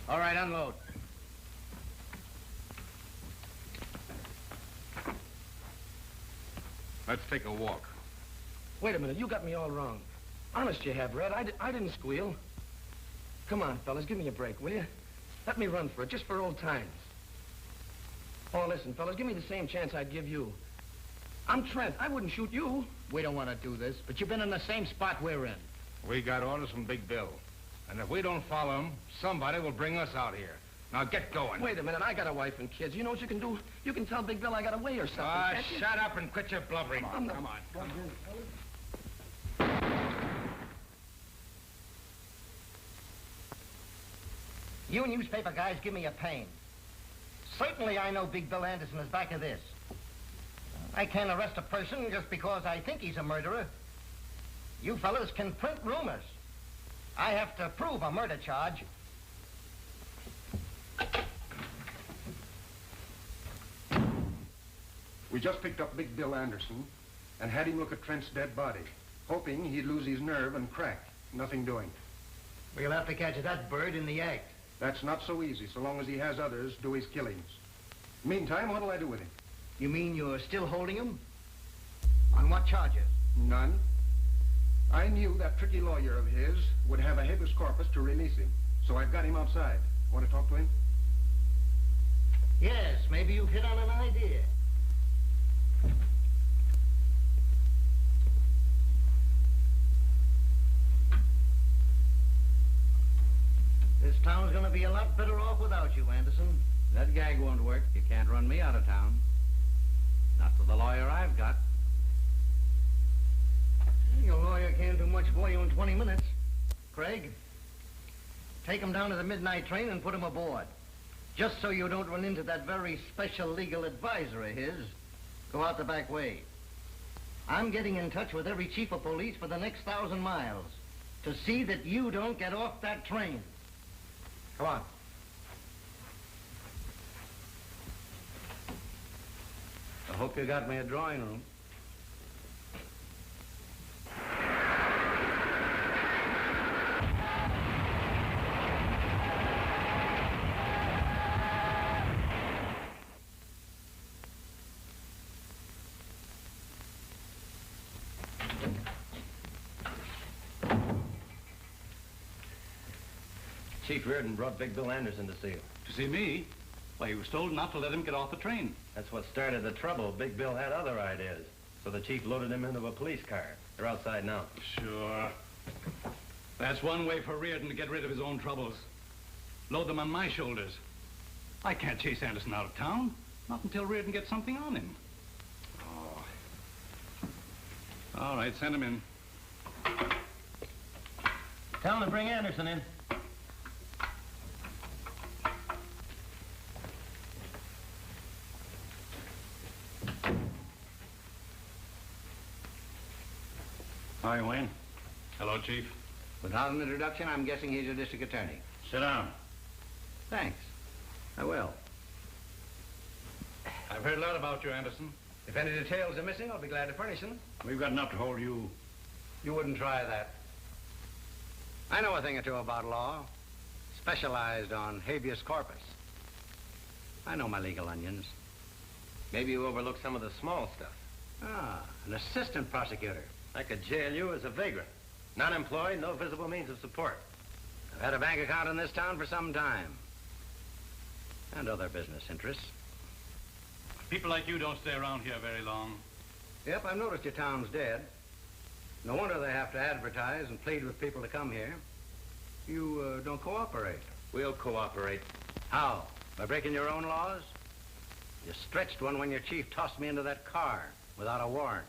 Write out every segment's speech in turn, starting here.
All right, unload. Let's take a walk. Wait a minute, you got me all wrong. Honest you have, Red. I didn't squeal. Come on, fellas, give me a break, will you? Let me run for it, just for old times. Oh, listen, fellas, give me the same chance I'd give you. I'm Trent. I wouldn't shoot you. We don't want to do this, but you've been in the same spot we're in. We got orders from Big Bill. And if we don't follow him, somebody will bring us out here. Now get going. Wait a minute, I got a wife and kids. You know what you can do? You can tell Big Bill I got away or something, can't you? Shut up and quit your blubbering. Come on. You newspaper guys give me a pain. Certainly I know Big Bill Anderson is back of this. I can't arrest a person just because I think he's a murderer. You fellas can print rumors. I have to prove a murder charge. We just picked up Big Bill Anderson and had him look at Trent's dead body, hoping he'd lose his nerve and crack. Nothing doing. We'll have to catch that bird in the act. That's not so easy, so long as he has others do his killings. Meantime, what'll I do with him? You mean you're still holding him? On what charges? None. I knew that tricky lawyer of his would have a habeas corpus to release him, so I've got him outside. Want to talk to him? Yes, maybe you've hit on an idea. This town's gonna be a lot better off without you, Anderson. That gag won't work. You can't run me out of town. Not with the lawyer I've got. Your lawyer can't do much for you in 20 minutes. Craig, take him down to the midnight train and put him aboard. Just so you don't run into that very special legal advisor of his. Go out the back way. I'm getting in touch with every chief of police for the next 1,000 miles to see that you don't get off that train. Come on. I hope you got me a drawing room. Chief Reardon brought Big Bill Anderson to see you. To see me? Why, he was told not to let him get off the train. That's what started the trouble. Big Bill had other ideas. So the chief loaded him into a police car. They're outside now. Sure. That's one way for Reardon to get rid of his own troubles. Load them on my shoulders. I can't chase Anderson out of town. Not until Reardon gets something on him. Oh. All right, send him in. Tell him to bring Anderson in. Hi, Wayne. Hello, Chief. Without an introduction, I'm guessing he's a district attorney. Sit down. Thanks. I will. I've heard a lot about you, Anderson. If any details are missing, I'll be glad to furnish them. We've got enough to hold you. You wouldn't try that. I know a thing or two about law. Specialized on habeas corpus. I know my legal onions. Maybe you overlooked some of the small stuff. Ah, an assistant prosecutor. I could jail you as a vagrant. Not employed, no visible means of support. I've had a bank account in this town for some time. And other business interests. People like you don't stay around here very long. Yep, I've noticed your town's dead. No wonder they have to advertise and plead with people to come here. You don't cooperate. We'll cooperate. How? By breaking your own laws? You stretched one when your chief tossed me into that car without a warrant.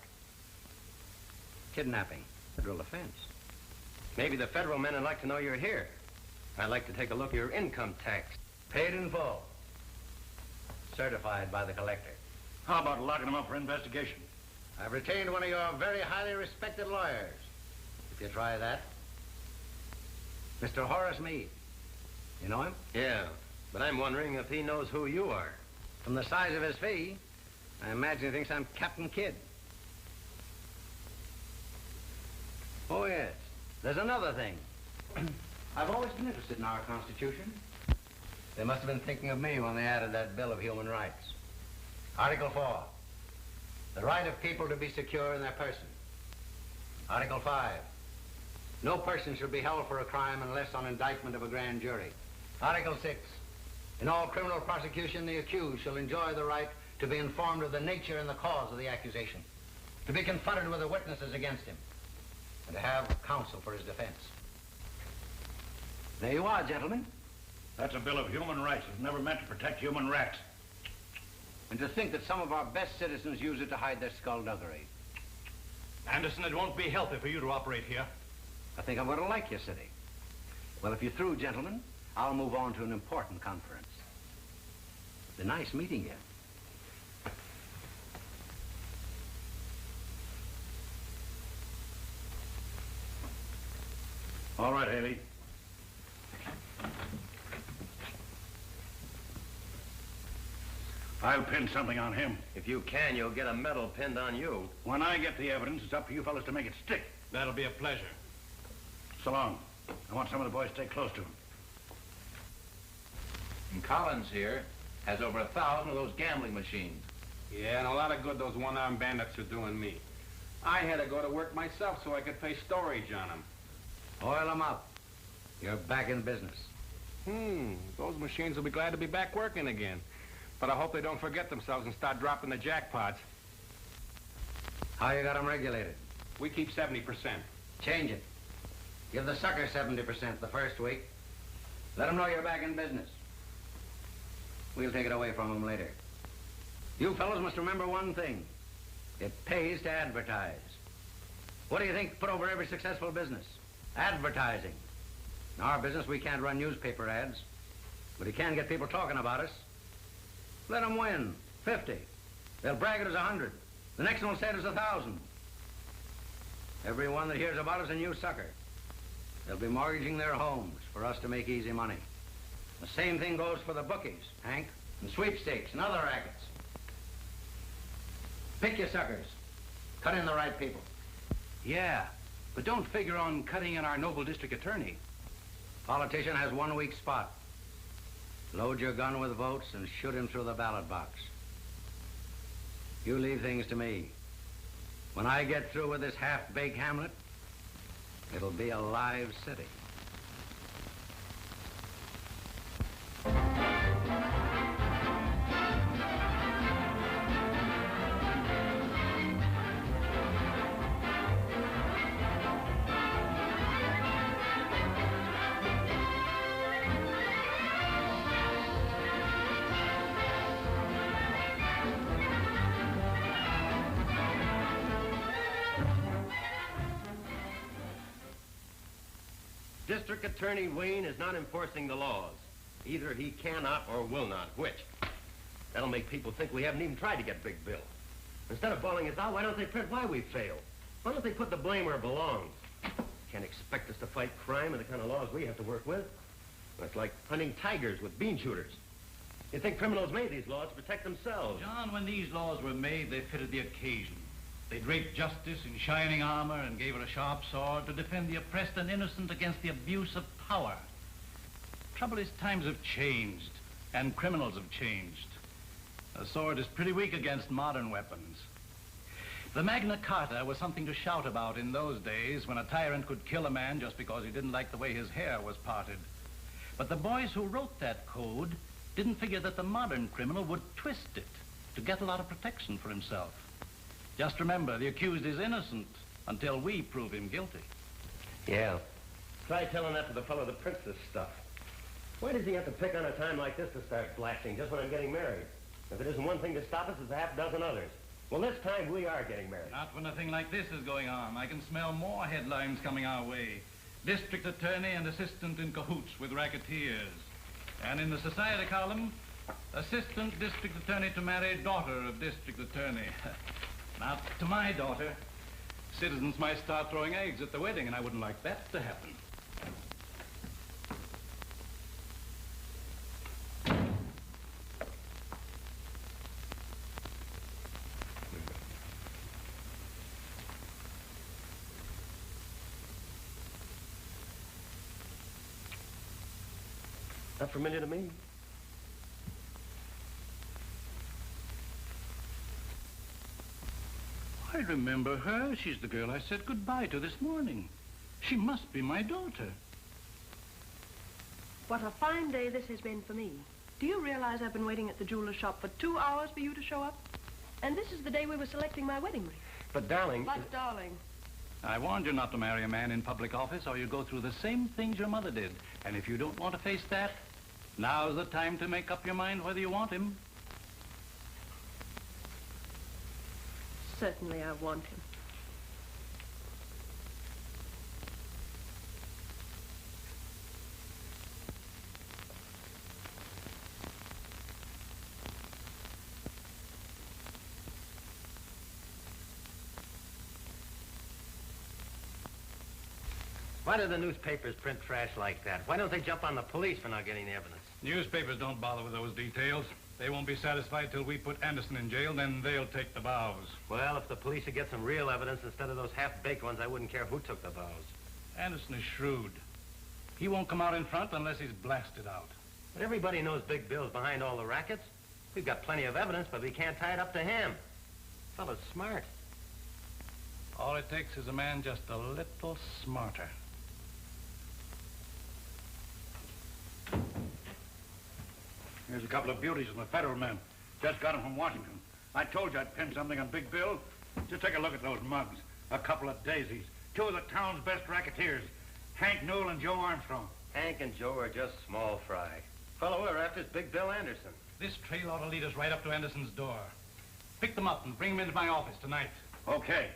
Kidnapping. Federal offense. Maybe the federal men would like to know you're here. I'd like to take a look at your income tax. Paid in full. Certified by the collector. How about locking him up for investigation? I've retained one of your very highly respected lawyers. If you try that. Mr. Horace Meade. You know him? Yeah, but I'm wondering if he knows who you are. From the size of his fee, I imagine he thinks I'm Captain Kidd. Oh, yes. There's another thing. I've always been interested in our Constitution. They must have been thinking of me when they added that Bill of Human Rights. Article 4, the right of people to be secure in their person. Article 5, no person shall be held for a crime unless on indictment of a grand jury. Article 6, in all criminal prosecution, the accused shall enjoy the right to be informed of the nature and the cause of the accusation, to be confronted with the witnesses against him, and to have counsel for his defense. There you are, gentlemen. That's a Bill of Human Rights. It's never meant to protect human rats. And to think that some of our best citizens use it to hide their skullduggery. Anderson, it won't be healthy for you to operate here. I think I'm going to like your city. Well, if you're through, gentlemen, I'll move on to an important conference. It's been nice meeting you. All right, Haley. I'll pin something on him. If you can, you'll get a medal pinned on you. When I get the evidence, it's up to you fellas to make it stick. That'll be a pleasure. So long. I want some of the boys to stay close to him. And Collins here has over 1,000 of those gambling machines. Yeah, and a lot of good those one-armed bandits are doing me. I had to go to work myself so I could pay storage on them. Oil them up. You're back in business. Those machines will be glad to be back working again. But I hope they don't forget themselves and start dropping the jackpots. How you got them regulated? We keep 70%. Change it. Give the sucker 70% the first week. Let them know you're back in business. We'll take it away from them later. You fellows must remember one thing. It pays to advertise. What do you think put over every successful business? Advertising. In our business, we can't run newspaper ads, but you can get people talking about us. Let them win. 50. They'll brag it as 100. The next one will say it as 1,000. Everyone that hears about us a new sucker. They'll be mortgaging their homes for us to make easy money. The same thing goes for the bookies, Hank, and sweepstakes and other rackets. Pick your suckers. Cut in the right people. Yeah, but don't figure on cutting in our noble district attorney. Politician has 1 weak spot. Load your gun with votes and shoot him through the ballot box. You leave things to me. When I get through with this half-baked hamlet, it'll be a live city. District Attorney Wayne is not enforcing the laws. Either he cannot or will not. Which? That'll make people think we haven't even tried to get Big Bill. Instead of bawling us out, why don't they print why we failed? Why don't they put the blame where it belongs? Can't expect us to fight crime and the kind of laws we have to work with. That's like hunting tigers with bean shooters. You'd think criminals made these laws to protect themselves. John, when these laws were made, they fitted the occasion. They draped justice in shining armor and gave her a sharp sword to defend the oppressed and innocent against the abuse of power. Trouble is, times have changed, and criminals have changed. A sword is pretty weak against modern weapons. The Magna Carta was something to shout about in those days when a tyrant could kill a man just because he didn't like the way his hair was parted. But the boys who wrote that code didn't figure that the modern criminal would twist it to get a lot of protection for himself. Just remember, the accused is innocent until we prove him guilty. Yeah. Try telling that to the fellow that prints this stuff. Why does he have to pick on a time like this to start blasting just when I'm getting married? If it isn't one thing to stop us, it's a half dozen others. Well, this time we are getting married. Not when a thing like this is going on. I can smell more headlines coming our way. District attorney and assistant in cahoots with racketeers. And in the society column, assistant district attorney to marry daughter of district attorney. Not to my daughter. Citizens might start throwing eggs at the wedding, and I wouldn't like that to happen. Not familiar to me. I remember her. She's the girl I said goodbye to this morning. She must be my daughter. What a fine day this has been for me. Do you realize I've been waiting at the jeweler's shop for 2 hours for you to show up? And this is the day we were selecting my wedding ring. But, darling... But, darling... I warned you not to marry a man in public office or you go through the same things your mother did. And if you don't want to face that, now's the time to make up your mind whether you want him. Certainly I want him. Why do the newspapers print trash like that? Why don't they jump on the police for not getting the evidence? Newspapers don't bother with those details. They won't be satisfied till we put Anderson in jail, then they'll take the vows. Well, if the police would get some real evidence instead of those half-baked ones, I wouldn't care who took the vows. Anderson is shrewd. He won't come out in front unless he's blasted out. But everybody knows Big Bill's behind all the rackets. We've got plenty of evidence, but we can't tie it up to him. Fella's smart. All it takes is a man just a little smarter. Here's a couple of beauties from the federal men. Just got them from Washington. I told you I'd pin something on Big Bill. Just take a look at those mugs. A couple of daisies. Two of the town's best racketeers. Hank Newell and Joe Armstrong. Hank and Joe are just small fry. Fellow we're after is Big Bill Anderson. This trail ought to lead us right up to Anderson's door. Pick them up and bring them into my office tonight. Okay.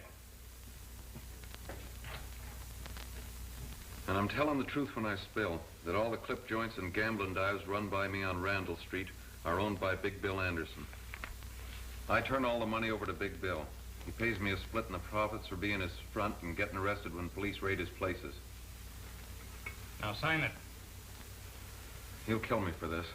And I'm telling the truth when I spill that all the clip joints and gambling dives run by me on Randall Street are owned by Big Bill Anderson. I turn all the money over to Big Bill. He pays me a split in the profits for being his front and getting arrested when police raid his places. Now sign it. He'll kill me for this.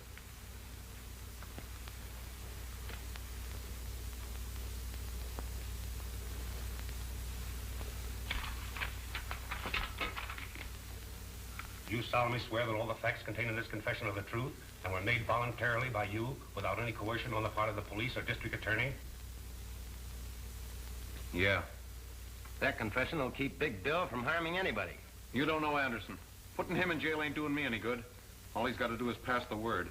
You solemnly swear that all the facts contained in this confession are the truth and were made voluntarily by you without any coercion on the part of the police or district attorney? Yeah. That confession will keep Big Bill from harming anybody. You don't know Anderson. Putting him in jail ain't doing me any good. All he's got to do is pass the word.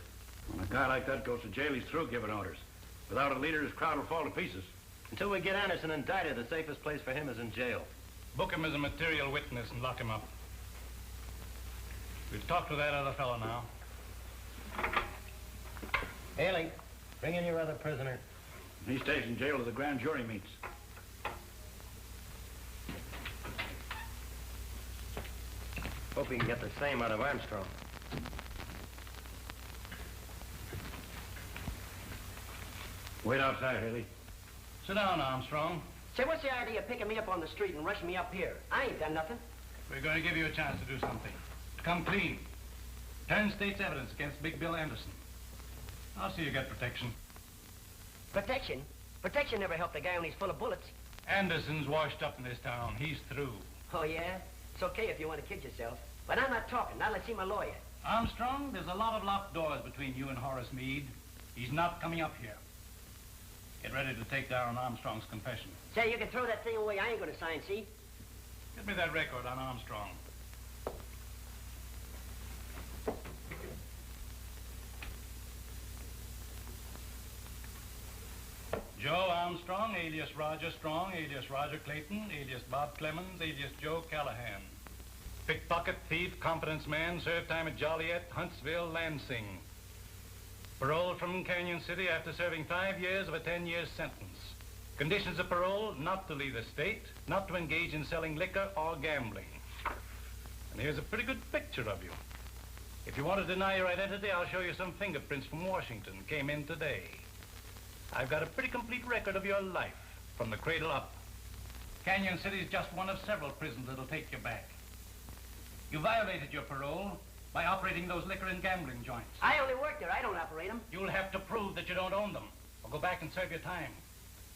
When a guy like that goes to jail, he's through giving orders. Without a leader, his crowd will fall to pieces. Until we get Anderson indicted, the safest place for him is in jail. Book him as a material witness and lock him up. We'll talk to that other fellow now. Haley, bring in your other prisoner. He stays in jail till the grand jury meets. Hope he can get the same out of Armstrong. Wait outside, Haley. Sit down, Armstrong. Say, what's the idea of picking me up on the street and rushing me up here? I ain't done nothing. We're going to give you a chance to do something. To come clean. Turn state's evidence against Big Bill Anderson. I'll see you get protection. Protection? Protection never helped a guy when he's full of bullets. Anderson's washed up in this town. He's through. Oh, yeah? It's okay if you want to kid yourself. But I'm not talking. Now let's see my lawyer. Armstrong, there's a lot of locked doors between you and Horace Meade. He's not coming up here. Get ready to take down Armstrong's confession. Say, you can throw that thing away. I ain't going to sign, see? Get me that record on Armstrong. Joe Armstrong, alias Roger Strong, alias Roger Clayton, alias Bob Clemens, alias Joe Callahan. Pickpocket, thief, confidence man, served time at Joliet, Huntsville, Lansing. Paroled from Canyon City after serving 5 years of a 10-year sentence. Conditions of parole, not to leave the state, not to engage in selling liquor or gambling. And here's a pretty good picture of you. If you want to deny your identity, I'll show you some fingerprints from Washington. Came in today. I've got a pretty complete record of your life, from the cradle up. Canyon City's just one of several prisons that'll take you back. You violated your parole by operating those liquor and gambling joints. I only work there. I don't operate them. You'll have to prove that you don't own them, or go back and serve your time.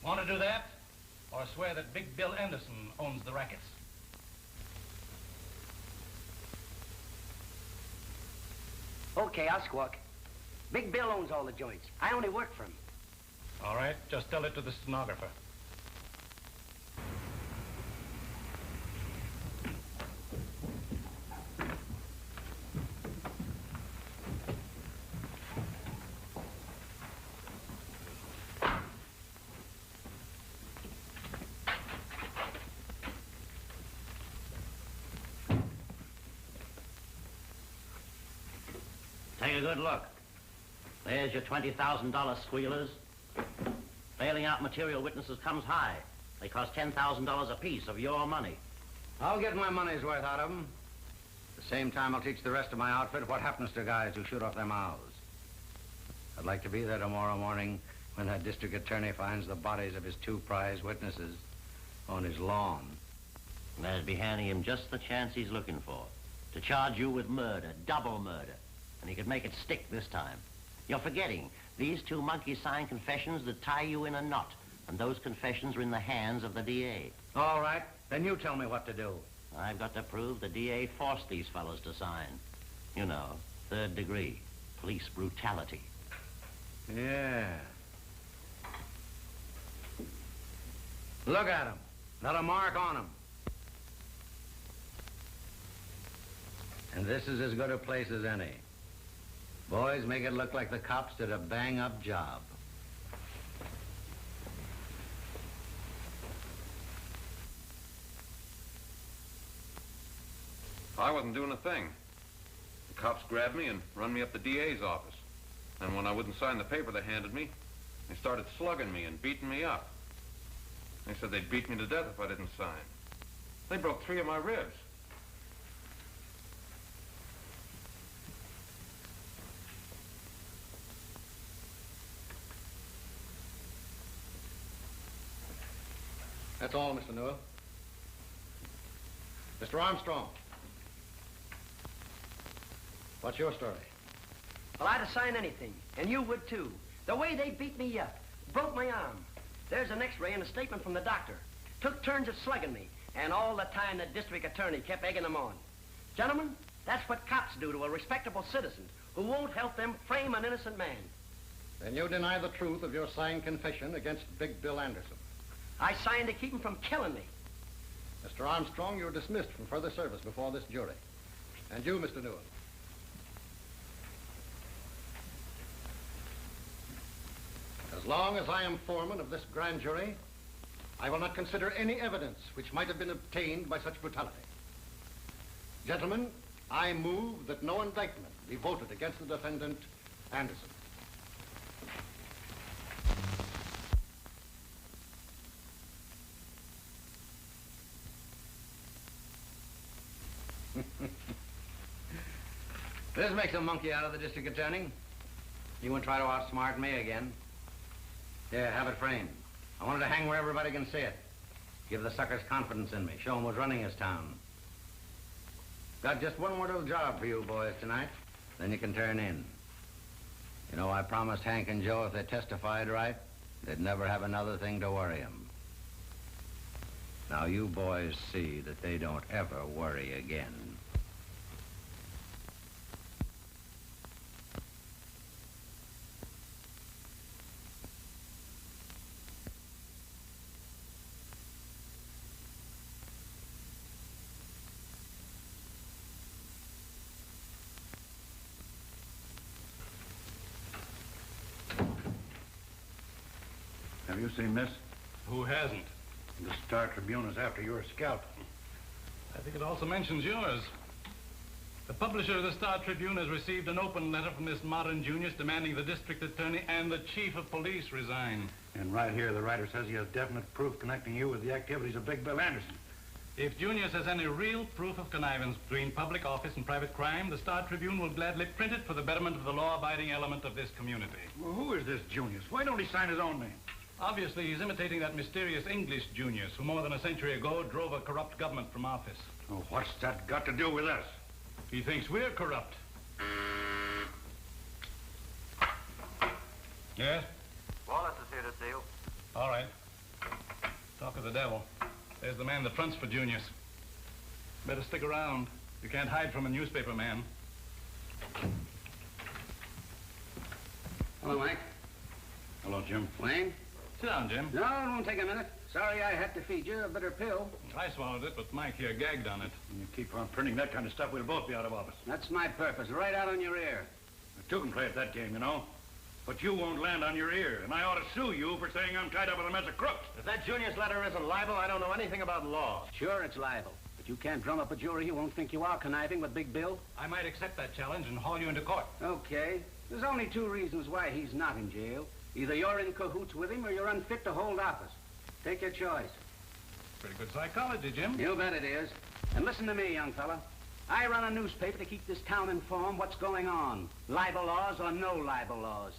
Want to do that? Or swear that Big Bill Anderson owns the rackets? Okay, I'll squawk. Big Bill owns all the joints. I only work for him. All right, just tell it to the stenographer. good look. There's your $20,000 squealers. Bailing out material witnesses comes high. They cost $10,000 apiece of your money. I'll get my money's worth out of them. At the same time, I'll teach the rest of my outfit what happens to guys who shoot off their mouths. I'd like to be there tomorrow morning when that district attorney finds the bodies of his 2 prize witnesses on his lawn. And that'd be handing him just the chance he's looking for. To charge you with murder, double murder. And he could make it stick this time. You're forgetting, these 2 monkey-signed confessions that tie you in a knot. And those confessions are in the hands of the DA. All right, then you tell me what to do. I've got to prove the DA forced these fellows to sign. You know, 3rd degree, police brutality. Yeah. Look at them. Not a mark on them. And this is as good a place as any. Boys, make it look like the cops did a bang-up job. I wasn't doing a thing. The cops grabbed me and run me up the DA's office. And when I wouldn't sign the paper they handed me, they started slugging me and beating me up. They said they'd beat me to death if I didn't sign. They broke 3 of my ribs. That's all, Mr. Newell. Mr. Armstrong. What's your story? Well, I'd have signed anything, and you would too. The way they beat me up, broke my arm. There's an x-ray and a statement from the doctor. Took turns at slugging me, and all the time the district attorney kept egging them on. Gentlemen, that's what cops do to a respectable citizen who won't help them frame an innocent man. Then you deny the truth of your signed confession against Big Bill Anderson. I signed to keep him from killing me. Mr. Armstrong, you're dismissed from further service before this jury. And you, Mr. Newell. As long as I am foreman of this grand jury, I will not consider any evidence which might have been obtained by such brutality. Gentlemen, I move that no indictment be voted against the defendant, Anderson. This makes a monkey out of the district attorney. You won't try to outsmart me again. Here, have it framed. I want it to hang where everybody can see it. Give the suckers confidence in me. Show them who's running this town. Got just one more little job for you boys tonight. Then you can turn in. You know, I promised Hank and Joe if they testified right, they'd never have another thing to worry them. Now you boys see that they don't ever worry again. Have you seen this? Who hasn't? The Star Tribune is after your scalp. I think it also mentions yours. The publisher of the Star Tribune has received an open letter from this modern Junius demanding the district attorney and the chief of police resign. And right here, the writer says he has definite proof connecting you with the activities of Big Bill Anderson. If Junius has any real proof of connivance between public office and private crime, the Star Tribune will gladly print it for the betterment of the law-abiding element of this community. Well, who is this Junius? Why don't he sign his own name? Obviously, he's imitating that mysterious English Junius who more than a century ago drove a corrupt government from office. Oh, what's that got to do with us? He thinks we're corrupt. Yes? Wallace is here to see you. All right. Talk of the devil. There's the man that fronts for Junius. Better stick around. You can't hide from a newspaper man. Hello, Mike. Hello, Jim. Wayne? Sit down, Jim. No, it won't take a minute. Sorry I had to feed you a bitter pill. I swallowed it, but Mike here gagged on it. When you keep on printing that kind of stuff, we'll both be out of office. That's my purpose, right out on your ear. Two can play at that game, you know. But you won't land on your ear, and I ought to sue you for saying I'm tied up with a mess of crooks. If that Junius letter isn't libel, I don't know anything about law. Sure, it's libel. But you can't drum up a jury who won't think you are conniving with Big Bill. I might accept that challenge and haul you into court. Okay. There's only two reasons why he's not in jail. Either you're in cahoots with him or you're unfit to hold office. Take your choice. Pretty good psychology, Jim. You bet it is. And listen to me, young fella. I run a newspaper to keep this town informed what's going on. Libel laws or no libel laws.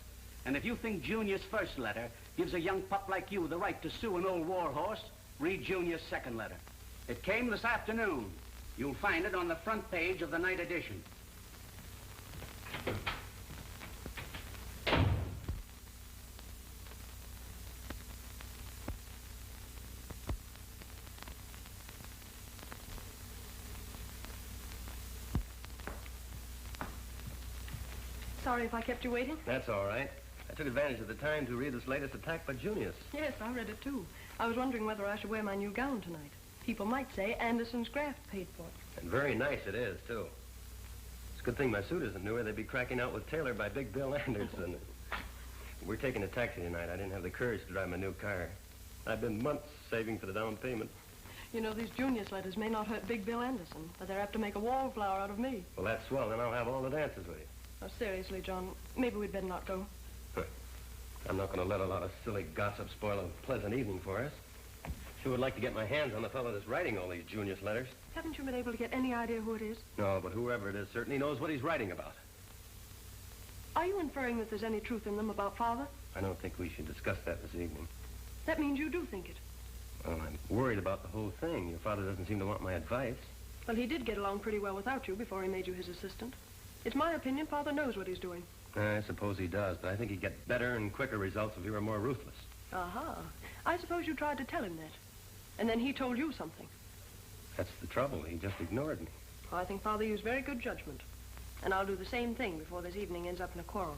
And if you think Junior's first letter gives a young pup like you the right to sue an old war horse, read Junior's second letter. It came this afternoon. You'll find it on the front page of the night edition. Sorry if I kept you waiting. That's all right. I took advantage of the time to read this latest attack by Junius. Yes, I read it too. I was wondering whether I should wear my new gown tonight. People might say Anderson's graft paid for it. And very nice it is, too. It's a good thing my suit isn't newer. They'd be cracking out with Taylor by Big Bill Anderson. We're taking a taxi tonight. I didn't have the courage to drive my new car. I've been months saving for the down payment. You know, these Junius letters may not hurt Big Bill Anderson, but they're apt to make a wallflower out of me. Well, that's swell. Then I'll have all the dances with you. Oh, seriously, John, maybe we'd better not go. I'm not going to let a lot of silly gossip spoil a pleasant evening for us. Sure would like to get my hands on the fellow that's writing all these Junius letters. Haven't you been able to get any idea who it is? No, but whoever it is certainly knows what he's writing about. Are you inferring that there's any truth in them about Father? I don't think we should discuss that this evening. That means you do think it. Well, I'm worried about the whole thing. Your father doesn't seem to want my advice. Well, he did get along pretty well without you before he made you his assistant. It's my opinion Father knows what he's doing. I suppose he does, but I think he'd get better and quicker results if he were more ruthless. Aha. I suppose you tried to tell him that. And then he told you something. That's the trouble. He just ignored me. Well, I think Father used very good judgment. And I'll do the same thing before this evening ends up in a quarrel.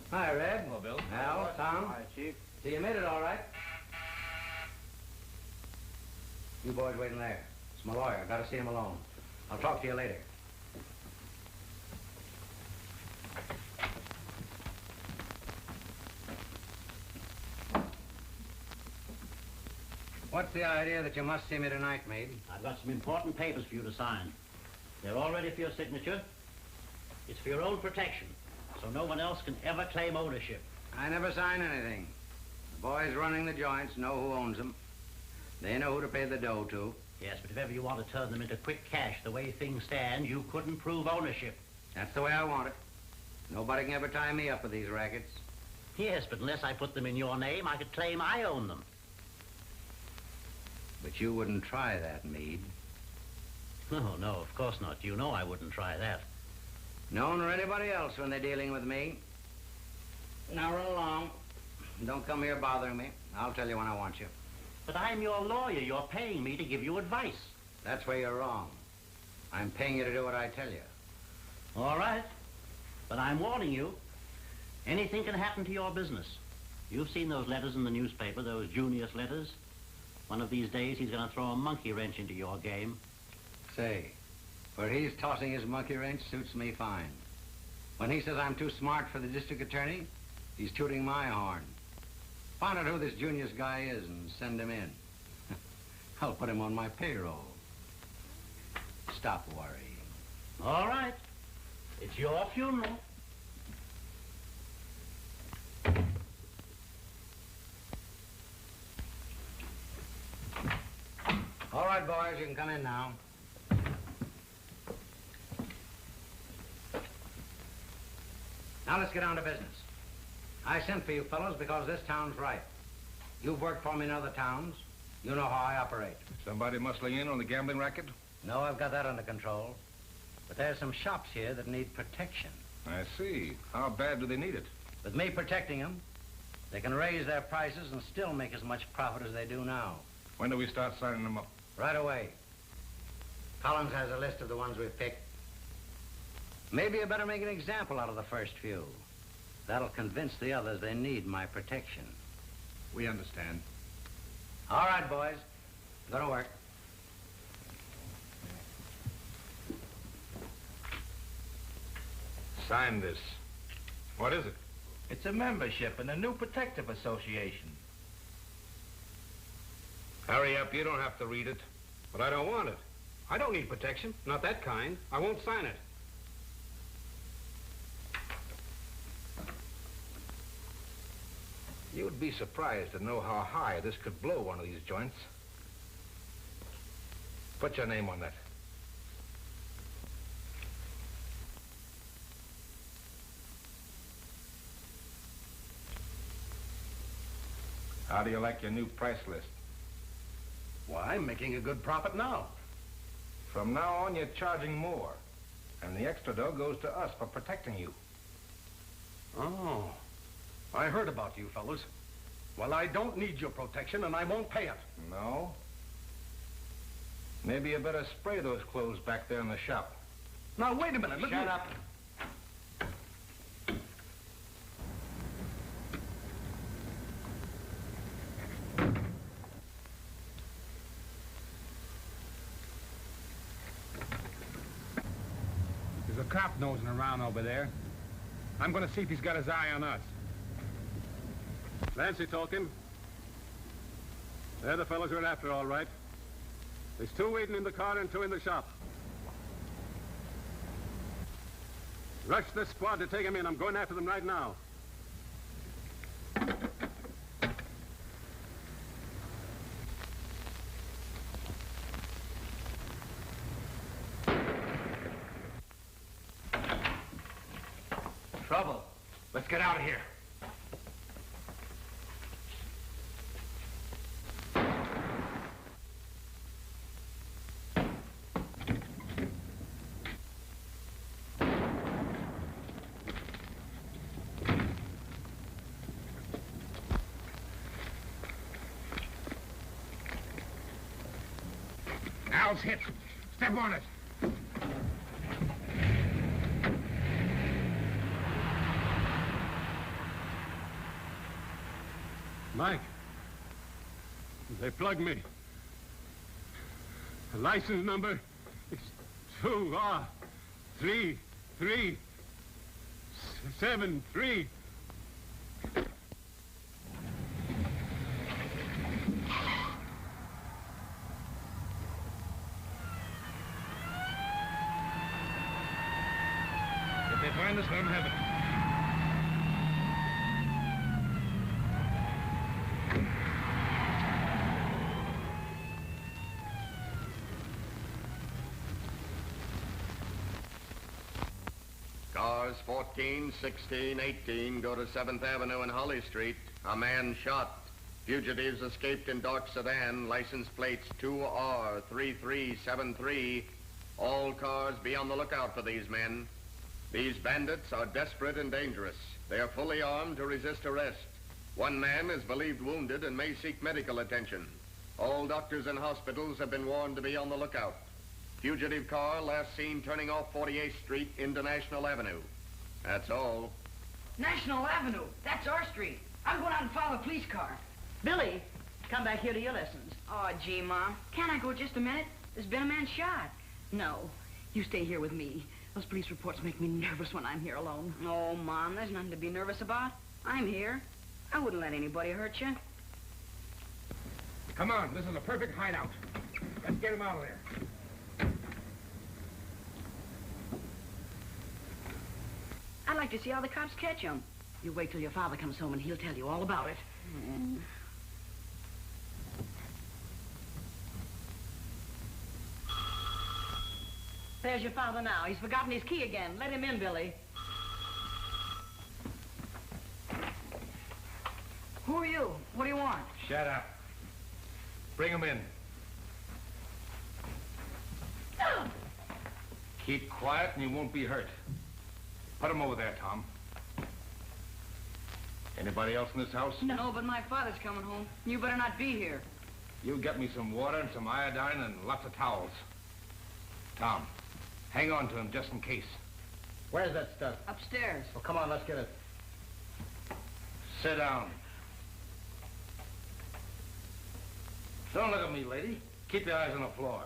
Hi, Red. Hello, Bill. Al, Tom. Hi, Chief. So you made it all right? You boys waiting there. It's my lawyer. I've got to see him alone. I'll talk to you later. What's the idea that you must see me tonight, Meade? I've got some important papers for you to sign. They're all ready for your signature. It's for your own protection, so no one else can ever claim ownership. I never sign anything. The boys running the joints know who owns them. They know who to pay the dough to. Yes, but if ever you want to turn them into quick cash the way things stand, you couldn't prove ownership. That's the way I want it. Nobody can ever tie me up with these rackets. Yes, but unless I put them in your name, I could claim I own them. But you wouldn't try that, Meade. No, no, of course not. You know I wouldn't try that. No one or anybody else when they're dealing with me. Now run along. Don't come here bothering me. I'll tell you when I want you. But I'm your lawyer. You're paying me to give you advice. That's where you're wrong. I'm paying you to do what I tell you. All right. But I'm warning you. Anything can happen to your business. You've seen those letters in the newspaper, those Junius letters. One of these days, he's going to throw a monkey wrench into your game. Say, where he's tossing his monkey wrench suits me fine. When he says I'm too smart for the district attorney, he's tooting my horn. Find out who this Junius guy is and send him in. I'll put him on my payroll. Stop worrying. All right. It's your funeral. All right, boys, you can come in now. Now let's get down to business. I sent for you fellows because this town's right. You've worked for me in other towns. You know how I operate. Somebody muscling in on the gambling racket? No, I've got that under control. But there's some shops here that need protection. I see. How bad do they need it? With me protecting them, they can raise their prices and still make as much profit as they do now. When do we start signing them up? Right away. Collins has a list of the ones we've picked. Maybe you better make an example out of the first few. That'll convince the others they need my protection. We understand. All right, boys. Go to work. Sign this. What is it? It's a membership in the new Protective Association. Hurry up, you don't have to read it. But I don't want it. I don't need protection. Not that kind. I won't sign it. You'd be surprised to know how high this could blow one of these joints. Put your name on that. How do you like your new price list? Well, I'm making a good profit now. From now on, you're charging more. And the extra dough goes to us for protecting you. Oh, I heard about you fellas. Well, I don't need your protection, and I won't pay it. No? Maybe you better spray those clothes back there in the shop. Now, wait a minute. Shut up. There's a cop nosing around over there. I'm going to see if he's got his eye on us. Lancy talking. They're the fellows we're after, all right. There's 2 waiting in the car and 2 in the shop. Rush this squad to take them in. I'm going after them right now. Trouble. Let's get out of here. Al's hit. Step on it. Mike, they plugged me. The license number is 2R3373. If they find us, let them have it. Cars 14, 16, 18 go to 7th Avenue and Holly Street. A man shot. Fugitives escaped in dark sedan. License plates 2R3373. All cars be on the lookout for these men. These bandits are desperate and dangerous. They are fully armed to resist arrest. One man is believed wounded and may seek medical attention. All doctors and hospitals have been warned to be on the lookout. Fugitive car last seen turning off 48th Street into National Avenue. That's all. National Avenue. That's our street. I'm going out and follow a police car. Billy, come back here to your lessons. Oh, gee, Mom. Can't I go just a minute? There's been a man shot. No. You stay here with me. Those police reports make me nervous when I'm here alone. Oh, Mom, there's nothing to be nervous about. I'm here. I wouldn't let anybody hurt you. Come on, this is a perfect hideout. Let's get him out of there. I'd like to see how the cops catch him. You wait till your father comes home and he'll tell you all about it. There's your father now. He's forgotten his key again. Let him in, Billy. Who are you? What do you want? Shut up. Bring him in. Keep quiet and you won't be hurt. Put him over there, Tom. Anybody else in this house? No, but my father's coming home. You better not be here. You get me some water and some iodine and lots of towels. Tom, hang on to him just in case. Where's that stuff? Upstairs. Oh, come on, let's get it. Sit down. Don't look at me, lady. Keep your eyes on the floor.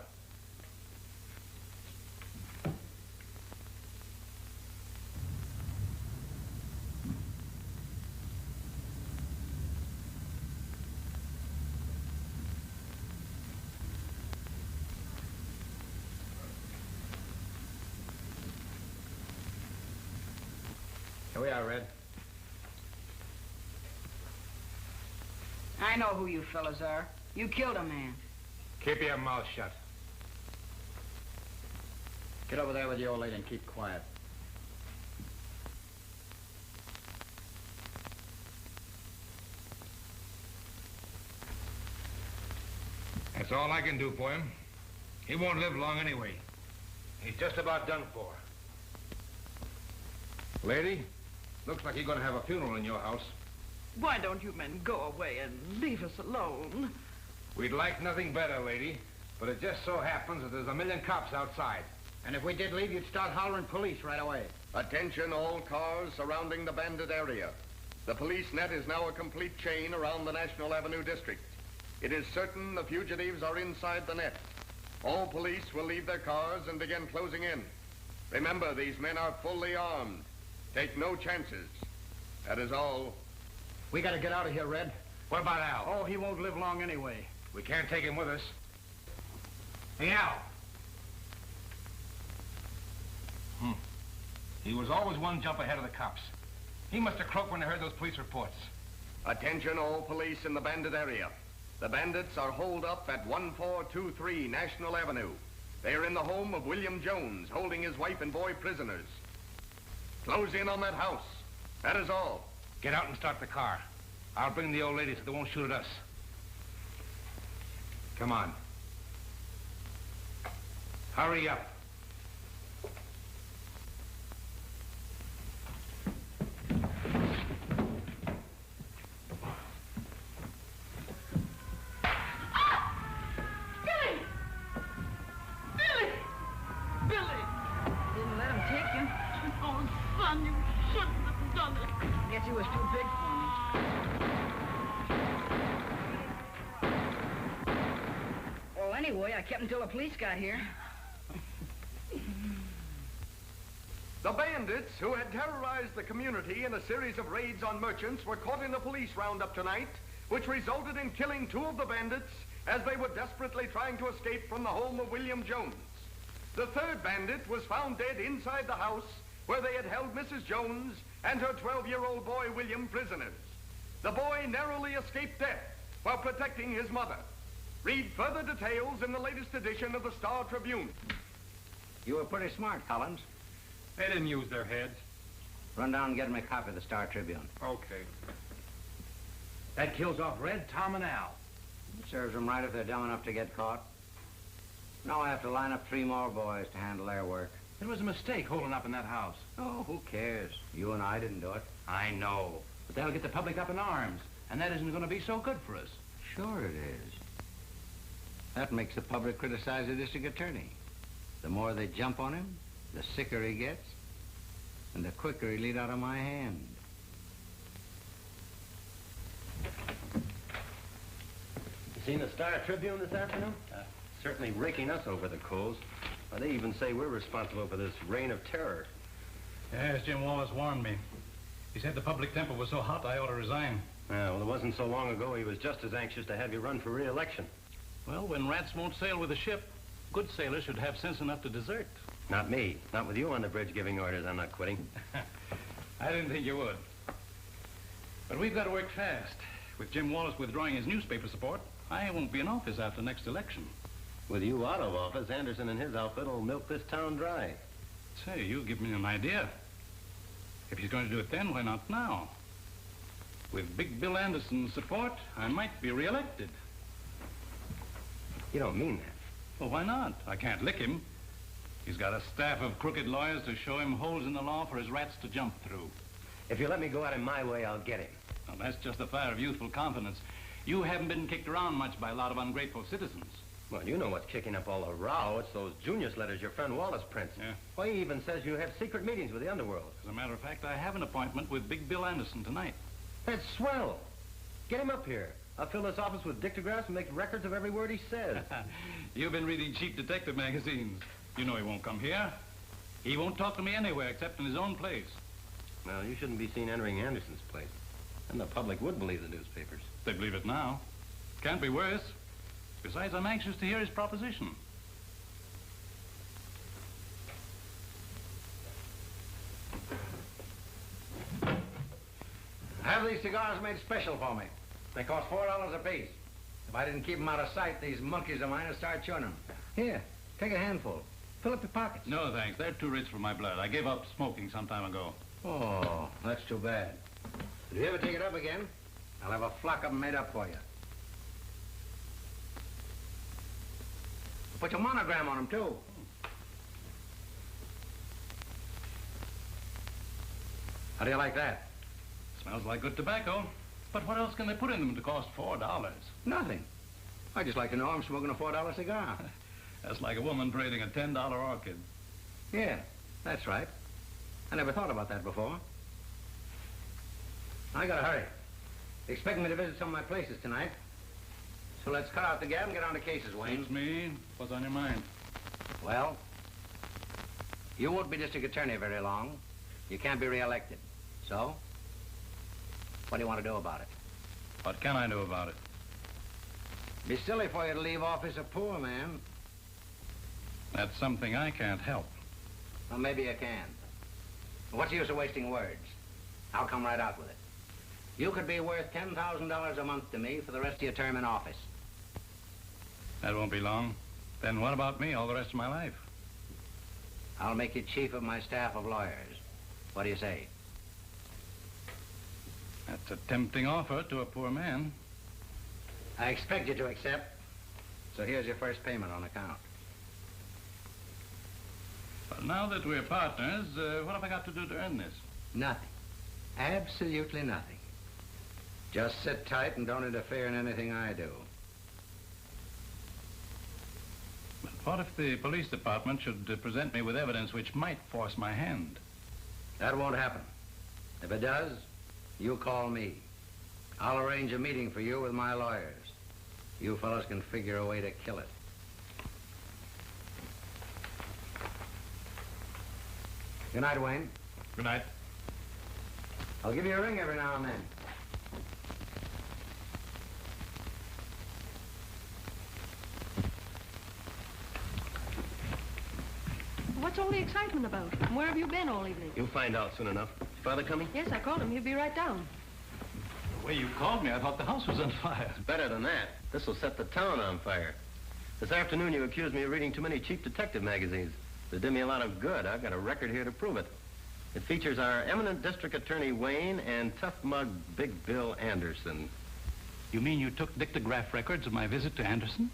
Here we are, Red. I know who you fellas are. You killed a man. Keep your mouth shut. Get over there with the old lady and keep quiet. That's all I can do for him. He won't live long anyway. He's just about done for. Lady, looks like you're going to have a funeral in your house. Why don't you men go away and leave us alone? We'd like nothing better, lady, but it just so happens that there's a million cops outside. And if we did leave, you'd start hollering police right away. Attention all cars surrounding the bandit area. The police net is now a complete chain around the National Avenue district. It is certain the fugitives are inside the net. All police will leave their cars and begin closing in. Remember, these men are fully armed. Take no chances. That is all. We gotta get out of here, Red. What about Al? Oh, he won't live long anyway. We can't take him with us. Hey, Al. He was always one jump ahead of the cops. He must have croaked when they heard those police reports. Attention all police in the bandit area. The bandits are holed up at 1423 National Avenue. They are in the home of William Jones, holding his wife and boy prisoners. Close in on that house. That is all. Get out and start the car. I'll bring the old lady so they won't shoot at us. Come on. Hurry up. He was too big for me. Well, anyway, I kept him till the police got here. The bandits who had terrorized the community in a series of raids on merchants were caught in a police roundup tonight, which resulted in killing 2 of the bandits as they were desperately trying to escape from the home of William Jones. The 3rd bandit was found dead inside the house where they had held Mrs. Jones and her 12-year-old boy, William, prisoners. The boy narrowly escaped death while protecting his mother. Read further details in the latest edition of the Star Tribune. You were pretty smart, Collins. They didn't use their heads. Run down and get him a copy of the Star Tribune. Okay. That kills off Red, Tom, and Al. It serves them right if they're dumb enough to get caught. Now I have to line up 3 more boys to handle their work. It was a mistake holding up in that house. Oh, who cares? You and I didn't do it. I know. But that'll get the public up in arms, and that isn't going to be so good for us. Sure it is. That makes the public criticize the district attorney. The more they jump on him, the sicker he gets, and the quicker he'll eat out of my hand. You seen the Star Tribune this afternoon? Certainly raking us over the coals. They even say we're responsible for this reign of terror. Yes, Jim Wallace warned me. He said the public temper was so hot I ought to resign. Yeah, well, it wasn't so long ago he was just as anxious to have you run for re-election. Well, when rats won't sail with a ship, good sailors should have sense enough to desert. Not me. Not with you on the bridge giving orders. I'm not quitting. I didn't think you would. But we've got to work fast. With Jim Wallace withdrawing his newspaper support, I won't be in office after next election. With you out of office, Anderson and his outfit will milk this town dry. Say, you give me an idea. If he's going to do it then, why not now? With Big Bill Anderson's support, I might be re-elected. You don't mean that. Well, why not? I can't lick him. He's got a staff of crooked lawyers to show him holes in the law for his rats to jump through. If you let me go at him my way, I'll get him. Well, that's just the fire of youthful confidence. You haven't been kicked around much by a lot of ungrateful citizens. Well, you know what's kicking up all the row. It's those Junius letters your friend Wallace prints. Yeah. Why, he even says you have secret meetings with the underworld. As a matter of fact, I have an appointment with Big Bill Anderson tonight. That's swell. Get him up here. I'll fill this office with dictographs and make records of every word he says. You've been reading cheap detective magazines. You know he won't come here. He won't talk to me anywhere except in his own place. Well, you shouldn't be seen entering Anderson's place. And the public would believe the newspapers. They believe it now. Can't be worse. Besides, I'm anxious to hear his proposition. have these cigars made special for me. They cost $4 apiece. If I didn't keep them out of sight, these monkeys of mine would start chewing them. Here, take a handful. Fill up your pockets. No, thanks. They're too rich for my blood. I gave up smoking some time ago. Oh, that's too bad. If you ever take it up again, I'll have a flock of them made up for you. Put your monogram on them, too. How do you like that? Smells like good tobacco. But what else can they put in them to cost $4? Nothing. I just like to know I'm smoking a $4 cigar. That's like a woman trading a $10 orchid. Yeah, that's right. I never thought about that before. I gotta hurry. They expect me to visit some of my places tonight. So let's cut out the gab and get on to cases, Wayne. Excuse me. What's on your mind? Well, you won't be district attorney very long. You can't be reelected. So, what do you want to do about it? What can I do about it? Be silly for you to leave office a poor man. That's something I can't help. Well, maybe you can. What's the use of wasting words? I'll come right out with it. You could be worth $10,000 a month to me for the rest of your term in office. That won't be long. Then what about me all the rest of my life? I'll make you chief of my staff of lawyers. What do you say? That's a tempting offer to a poor man. I expect you to accept. So here's your first payment on account. But now that we're partners, what have I got to do to earn this? Nothing. Absolutely nothing. Just sit tight and don't interfere in anything I do. But what if the police department should present me with evidence which might force my hand? That won't happen. If it does, you call me. I'll arrange a meeting for you with my lawyers. You fellows can figure a way to kill it. Good night, Wayne. Good night. I'll give you a ring every now and then. What's all the excitement about? And where have you been all evening? You'll find out soon enough. Father coming? Yes, I called him. He'll be right down. The way you called me, I thought the house was on fire. Better than that. This will set the town on fire. This afternoon you accused me of reading too many cheap detective magazines. They did me a lot of good. I've got a record here to prove it. It features our eminent district attorney Wayne and tough mug Big Bill Anderson. You mean you took dictograph records of my visit to Anderson?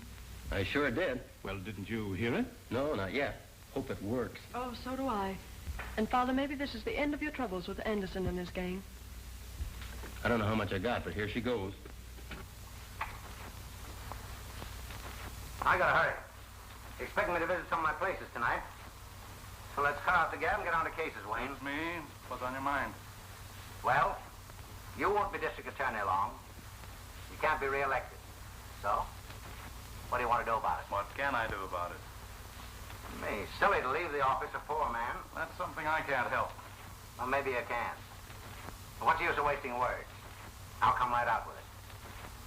I sure did. Well, didn't you hear it? No, not yet. Hope it works. Oh, so do I. And, Father, maybe this is the end of your troubles with Anderson and his gang. I don't know how much I got, but here she goes. I gotta hurry. You're expecting me to visit some of my places tonight. So let's cut out the gab and get on to cases, Wayne. That's me. What's on your mind? Well, you won't be district attorney long. You can't be reelected. So, what do you want to do about it? What can I do about it? Me, silly to leave the office a poor man. That's something I can't help. Well, maybe you can. What's the use of wasting words? I'll come right out with it.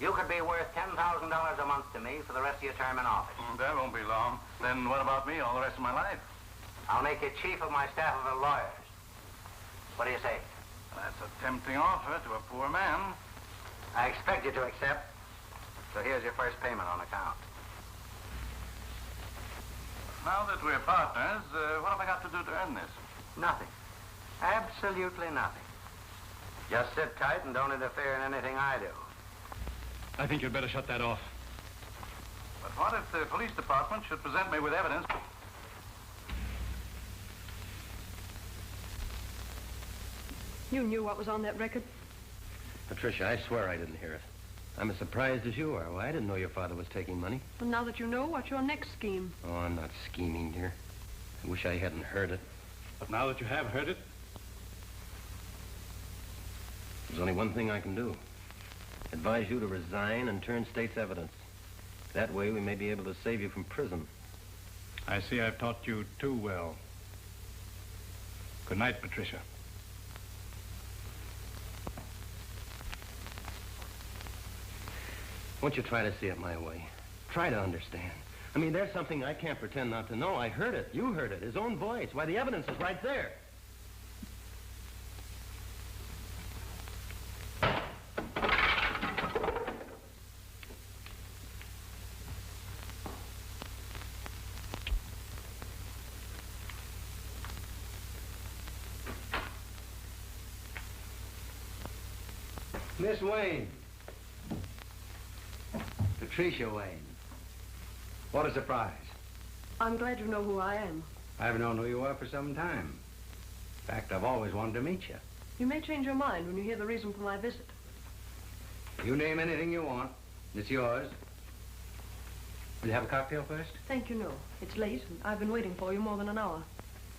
You could be worth $10,000 a month to me for the rest of your term in office. That won't be long. Then what about me all the rest of my life? I'll make you chief of my staff of lawyers. What do you say? That's a tempting offer to a poor man. I expect you to accept. So here's your first payment on account. Now that we're partners, what have I got to do to earn this? Nothing. Absolutely nothing. Just sit tight and don't interfere in anything I do. I think you'd better shut that off. But what if the police department should present me with evidence? You knew what was on that record? Patricia, I swear I didn't hear it. I'm as surprised as you are. Well, I didn't know your father was taking money. Well, now that you know, what's your next scheme? Oh, I'm not scheming, dear. I wish I hadn't heard it. But now that you have heard it? There's only one thing I can do. Advise you to resign and turn state's evidence. That way we may be able to save you from prison. I see I've taught you too well. Good night, Patricia. Won't you try to see it my way? Try to understand. I mean, there's something I can't pretend not to know. I heard it. You heard it. His own voice. Why, the evidence is right there. Miss Wayne. Patricia Wayne. What a surprise. I'm glad you know who I am. I've known who you are for some time. In fact, I've always wanted to meet you. You may change your mind when you hear the reason for my visit. You name anything you want. It's yours. Will you have a cocktail first? Thank you, no. It's late, and I've been waiting for you more than an hour.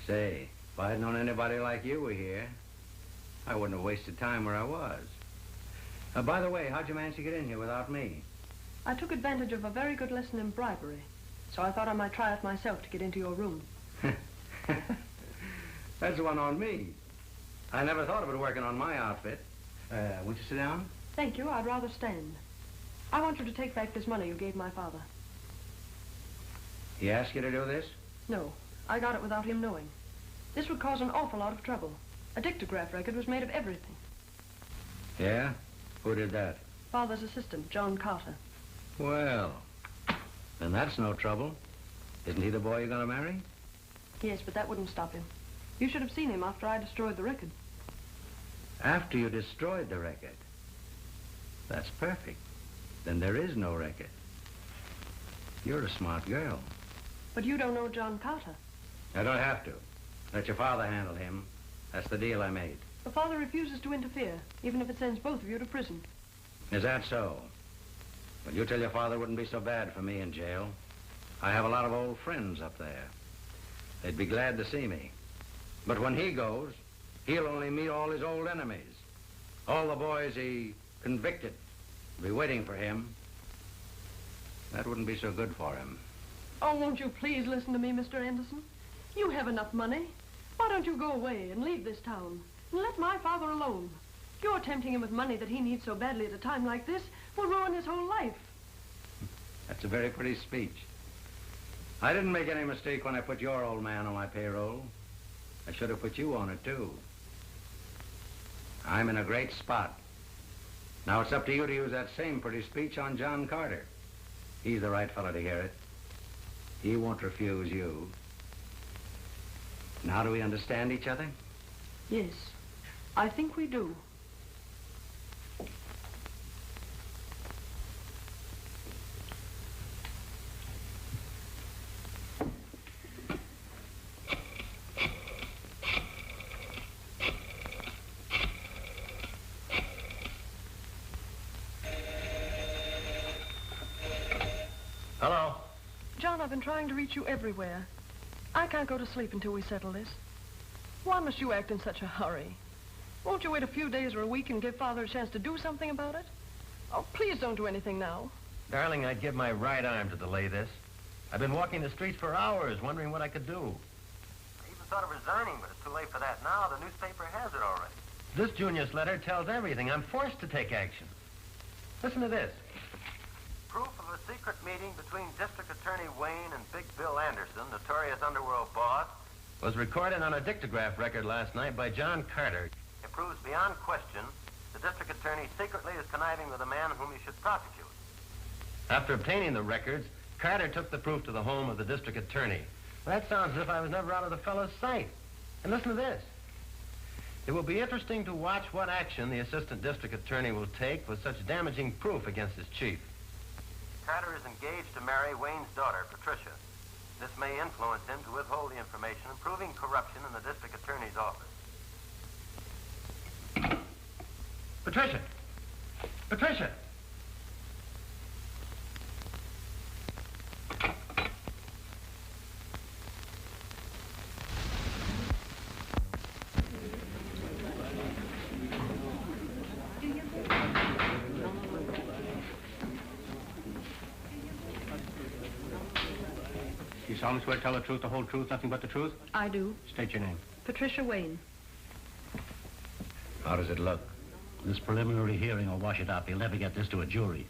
Say, if I'd known anybody like you were here, I wouldn't have wasted time where I was. By the way, how'd you manage to get in here without me? I took advantage of a very good lesson in bribery, so I thought I might try it myself to get into your room. That's one on me. I never thought of it working on my outfit. Won't you sit down? Thank you. I'd rather stand. I want you to take back this money you gave my father. He asked you to do this? No. I got it without him knowing. This would cause an awful lot of trouble. A dictograph record was made of everything. Yeah? Who did that? Father's assistant, John Carter. Well, then that's no trouble. Isn't he the boy you're going to marry? Yes, but that wouldn't stop him. You should have seen him after I destroyed the record. After you destroyed the record? That's perfect. Then there is no record. You're a smart girl. But you don't know John Carter. I don't have to. Let your father handle him. That's the deal I made. The father refuses to interfere, even if it sends both of you to prison. Is that so? Well, you tell your father it wouldn't be so bad for me in jail. I have a lot of old friends up there. They'd be glad to see me. But when he goes, he'll only meet all his old enemies. All the boys he convicted will be waiting for him. That wouldn't be so good for him. Oh, won't you please listen to me, Mr. Anderson? You have enough money. Why don't you go away and leave this town and let my father alone? You're tempting him with money that he needs so badly at a time like this will ruin his whole life. That's a very pretty speech. I didn't make any mistake when I put your old man on my payroll. I should have put you on it, too. I'm in a great spot. Now it's up to you to use that same pretty speech on John Carter. He's the right fellow to hear it. He won't refuse you. Now do we understand each other? Yes, I think we do. Hello? John, I've been trying to reach you everywhere. I can't go to sleep until we settle this. Why must you act in such a hurry? Won't you wait a few days or a week and give Father a chance to do something about it? Oh, please don't do anything now. Darling, I'd give my right arm to delay this. I've been walking the streets for hours, wondering what I could do. I even thought of resigning, but it's too late for that now. The newspaper has it already. This Junius letter tells everything. I'm forced to take action. Listen to this. Proof of a secret meeting between District Attorney Wayne and Big Bill Anderson, notorious underworld boss, Was recorded on a dictograph record last night by John Carter. It proves beyond question the district attorney secretly is conniving with a man whom he should prosecute. After obtaining the records, Carter took the proof to the home of the district attorney. Well, that sounds as if I was never out of the fellow's sight. And listen to this. It will be interesting to watch what action the assistant district attorney will take with such damaging proof against his chief. Carter is engaged to marry Wayne's daughter, Patricia. This may influence him to withhold the information, proving corruption in the district attorney's office. Patricia! Patricia! You solemnly swear to tell the truth, the whole truth, nothing but the truth? I do. State your name. Patricia Wayne. How does it look? This preliminary hearing will wash it up. He'll never get this to a jury.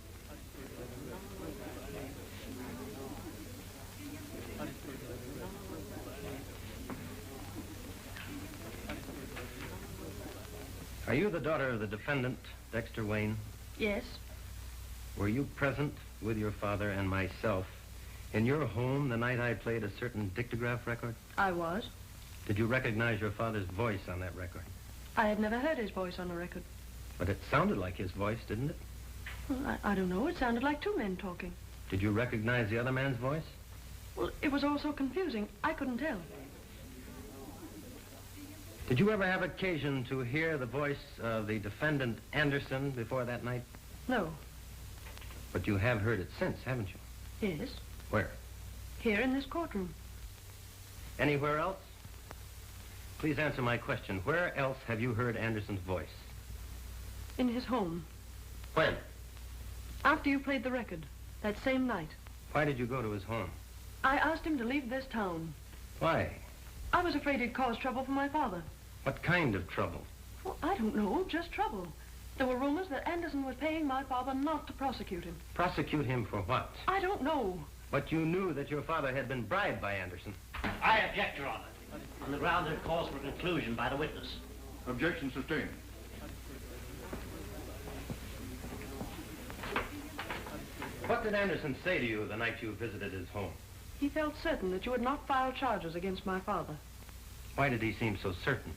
Are you the daughter of the defendant, Dexter Wayne? Yes. Were you present with your father and myself in your home the night I played a certain dictograph record? I was. Did you recognize your father's voice on that record? I had never heard his voice on a record. But it sounded like his voice, didn't it? Well, I don't know. It sounded like two men talking. Did you recognize the other man's voice? Well, it was all so confusing. I couldn't tell. Did you ever have occasion to hear the voice of the defendant Anderson before that night? No. But you have heard it since, haven't you? Yes. Where? Here in this courtroom. Anywhere else? Please answer my question. Where else have you heard Anderson's voice? In his home. When? After you played the record. That same night. Why did you go to his home? I asked him to leave this town. Why? I was afraid he'd cause trouble for my father. What kind of trouble? Well, I don't know. Just trouble. There were rumors that Anderson was paying my father not to prosecute him. Prosecute him for what? I don't know. But you knew that your father had been bribed by Anderson. I object, Your Honor, on the ground that it calls for conclusion by the witness. Objection sustained. What did Anderson say to you the night you visited his home? He felt certain that you had not filed charges against my father. Why did he seem so certain?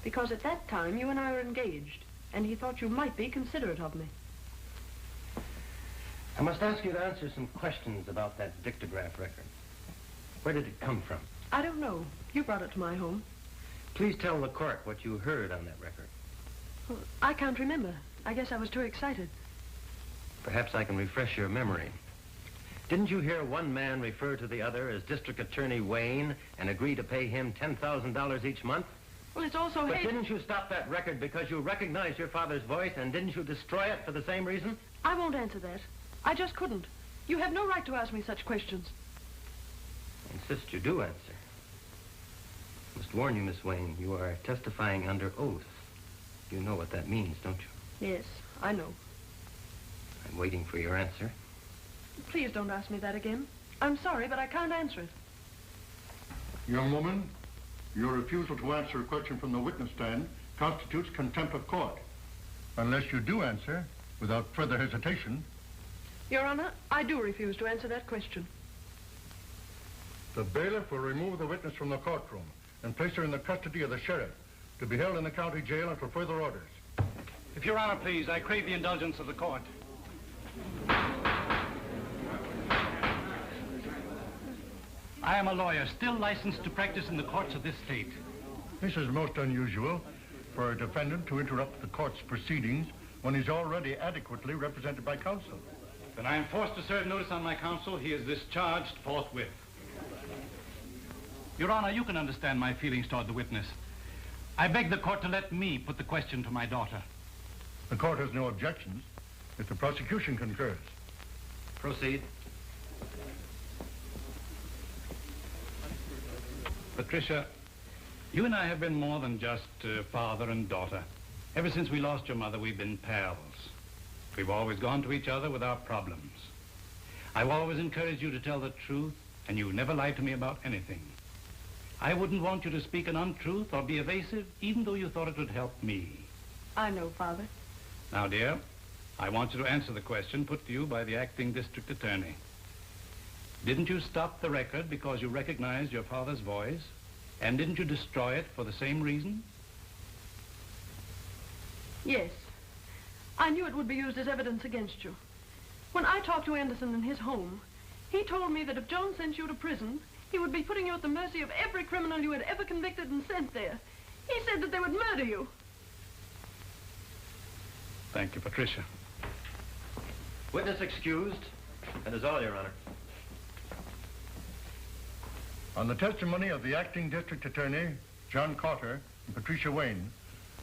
Because at that time you and I were engaged, and he thought you might be considerate of me. I must ask you to answer some questions about that dictograph record. Where did it come from? I don't know. You brought it to my home. Please tell the court what you heard on that record. Well, I can't remember. I guess I was too excited. Perhaps I can refresh your memory. Didn't you hear one man refer to the other as District Attorney Wayne and agree to pay him $10,000 each month? Well, it's also... But didn't you stop that record because you recognized your father's voice, and didn't you destroy it for the same reason? I won't answer that. I just couldn't. You have no right to ask me such questions. I insist you do answer. I must warn you, Miss Wayne, you are testifying under oath. You know what that means, don't you? Yes, I know. I'm waiting for your answer. Please don't ask me that again. I'm sorry, but I can't answer it. Young woman, your refusal to answer a question from the witness stand constitutes contempt of court. Unless you do answer, without further hesitation. Your Honor, I do refuse to answer that question. The bailiff will remove the witness from the courtroom and place her in the custody of the sheriff to be held in the county jail until further orders. If Your Honor, please, I crave the indulgence of the court. I am a lawyer, still licensed to practice in the courts of this state. This is most unusual for a defendant to interrupt the court's proceedings when he's already adequately represented by counsel. Then I am forced to serve notice on my counsel. He is discharged forthwith. Your Honor, you can understand my feelings toward the witness. I beg the court to let me put the question to my daughter. The court has no objections if the prosecution concurs. Proceed. Patricia, you and I have been more than just father and daughter. Ever since we lost your mother, we've been pals. We've always gone to each other with our problems. I've always encouraged you to tell the truth, and you never lied to me about anything. I wouldn't want you to speak an untruth or be evasive, even though you thought it would help me. I know, Father. Now, dear, I want you to answer the question put to you by the acting district attorney. Didn't you stop the record because you recognized your father's voice? And didn't you destroy it for the same reason? Yes. I knew it would be used as evidence against you. When I talked to Anderson in his home, he told me that if Jones sent you to prison, he would be putting you at the mercy of every criminal you had ever convicted and sent there. He said that they would murder you. Thank you, Patricia. Witness excused. That is all, Your Honor. On the testimony of the acting district attorney, John Carter, and Patricia Wayne,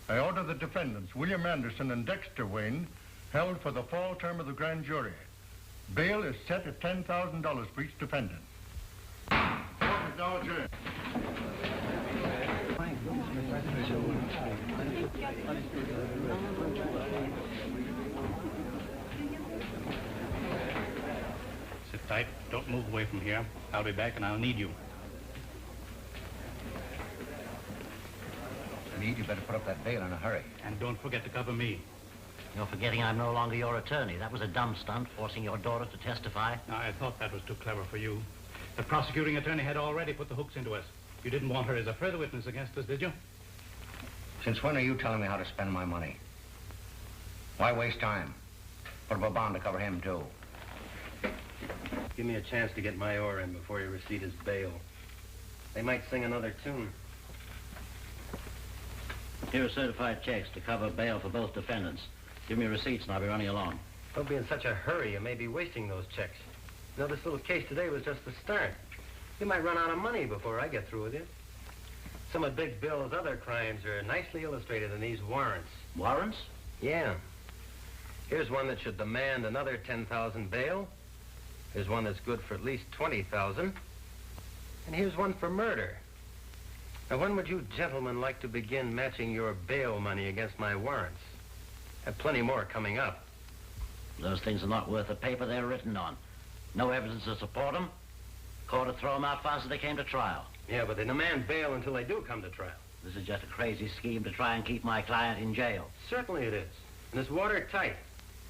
I order the defendants, William Anderson and Dexter Wayne, held for the fall term of the grand jury. Bail is set at $10,000 for each defendant. Court is now adjourned. Sit tight. Don't move away from here. I'll be back and I'll need you. You better put up that bail in a hurry. And don't forget to cover me. You're forgetting I'm no longer your attorney. That was a dumb stunt, forcing your daughter to testify. I thought that was too clever for you. The prosecuting attorney had already put the hooks into us. You didn't want her as a further witness against us, did you? Since when are you telling me how to spend my money? Why waste time? Put up a bond to cover him, too. Give me a chance to get my oar in before you receipt his bail. They might sing another tune. Here are certified checks to cover bail for both defendants. Give me receipts and I'll be running along. Don't be in such a hurry. You may be wasting those checks. You know, this little case today was just the start. You might run out of money before I get through with you. Some of Big Bill's other crimes are nicely illustrated in these warrants. Warrants? Yeah. Here's one that should demand another $10,000 bail. Here's one that's good for at least $20,000. And here's one for murder. Now, when would you gentlemen like to begin matching your bail money against my warrants? Have plenty more coming up. Those things are not worth the paper they're written on. No evidence to support them. Court would throw them out fast as they came to trial. Yeah, but they demand bail until they do come to trial. This is just a crazy scheme to try and keep my client in jail. Certainly it is. And it's watertight.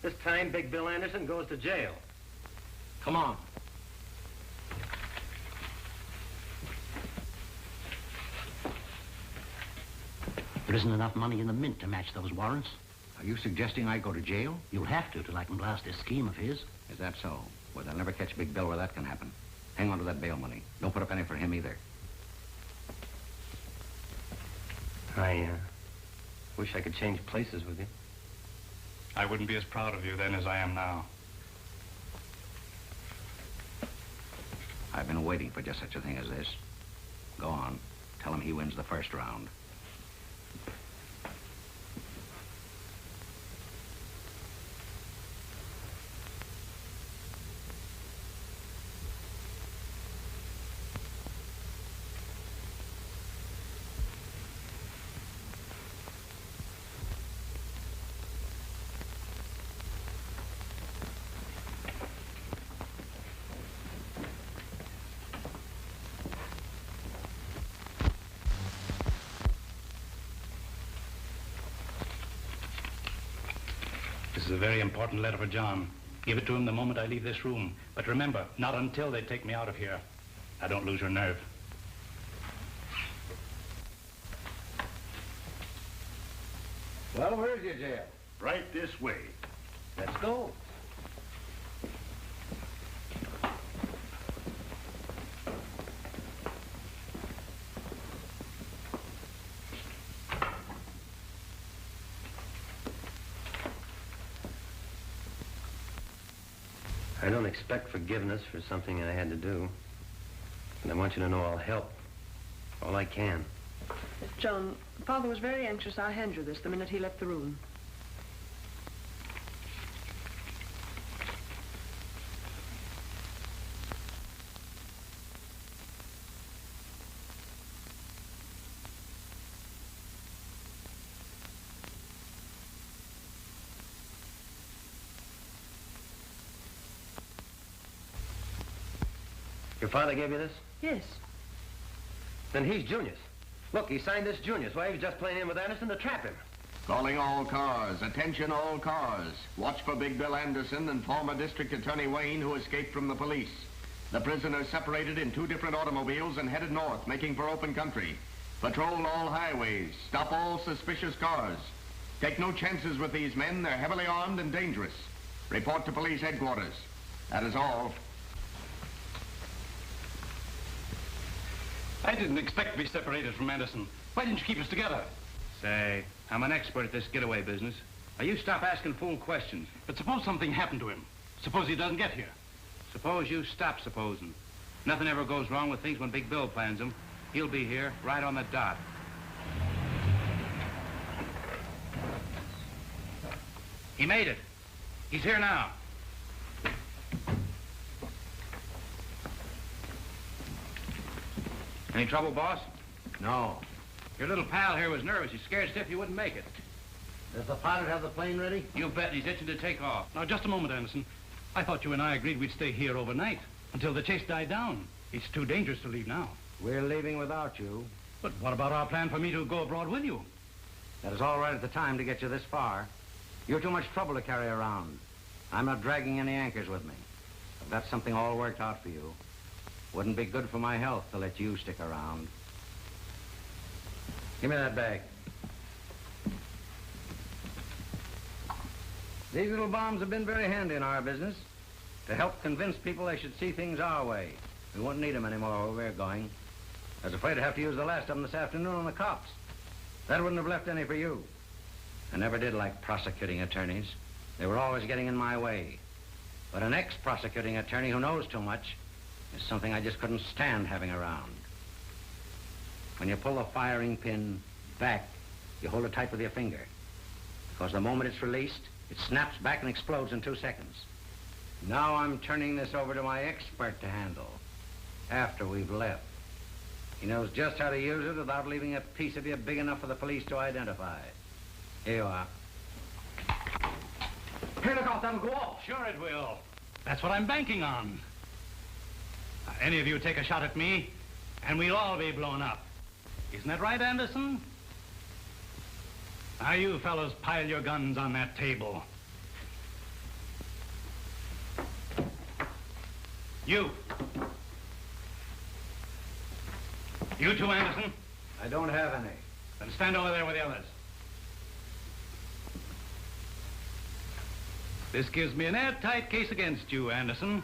This time, Big Bill Anderson goes to jail. Come on. There isn't enough money in the mint to match those warrants. Are you suggesting I go to jail? You'll have to till I can blast this scheme of his. Is that so? Well, they'll never catch Big Bill where that can happen. Hang on to that bail money. Don't put up any for him either. I wish I could change places with you. I wouldn't be as proud of you then as I am now. I've been waiting for just such a thing as this. Go on. Tell him he wins the first round. This is a very important letter for John. Give it to him the moment I leave this room. But remember, not until they take me out of here. Now, don't lose your nerve. Well, where's your jail? Right this way. Let's go. I don't expect forgiveness for something I had to do. And I want you to know I'll help. All I can. John, Father was very anxious. I'll hand you this the minute he left the room. Your father gave you this? Yes. Then he's Junius. Look, he signed this Junius. Why, he was just playing in with Anderson to trap him. Calling all cars. Attention all cars. Watch for Big Bill Anderson and former District Attorney Wayne, who escaped from the police. The prisoners separated in 2 different automobiles and headed north, making for open country. Patrol all highways. Stop all suspicious cars. Take no chances with these men. They're heavily armed and dangerous. Report to police headquarters. That is all. I didn't expect to be separated from Anderson. Why didn't you keep us together? Say, I'm an expert at this getaway business. Now, you stop asking fool questions. But suppose something happened to him. Suppose he doesn't get here. Suppose you stop supposing. Nothing ever goes wrong with things when Big Bill plans them. He'll be here, right on the dot. He made it. He's here now. Any trouble, boss? No. Your little pal here was nervous. He's scared stiff you wouldn't make it. Does the pilot have the plane ready? You bet. He's itching to take off. Now, just a moment, Anderson. I thought you and I agreed we'd stay here overnight until the chase died down. It's too dangerous to leave now. We're leaving without you. But what about our plan for me to go abroad with you? That is all right at the time to get you this far. You're too much trouble to carry around. I'm not dragging any anchors with me. I've got something all worked out for you. Wouldn't be good for my health to let you stick around. Give me that bag. These little bombs have been very handy in our business to help convince people they should see things our way. We won't need them anymore where we're going. I was afraid to have to use the last of them this afternoon on the cops. That wouldn't have left any for you. I never did like prosecuting attorneys. They were always getting in my way. But an ex-prosecuting attorney who knows too much is something I just couldn't stand having around. When you pull the firing pin back, you hold it tight with your finger. Because the moment it's released, it snaps back and explodes in 2 seconds. Now I'm turning this over to my expert to handle after we've left. He knows just how to use it without leaving a piece of you big enough for the police to identify. Here you are. Hey, look out, that'll go off. Sure it will. That's what I'm banking on. Any of you take a shot at me, and we'll all be blown up. Isn't that right, Anderson? Now, you fellows pile your guns on that table. You. You too, Anderson? I don't have any. Then stand over there with the others. This gives me an airtight case against you, Anderson.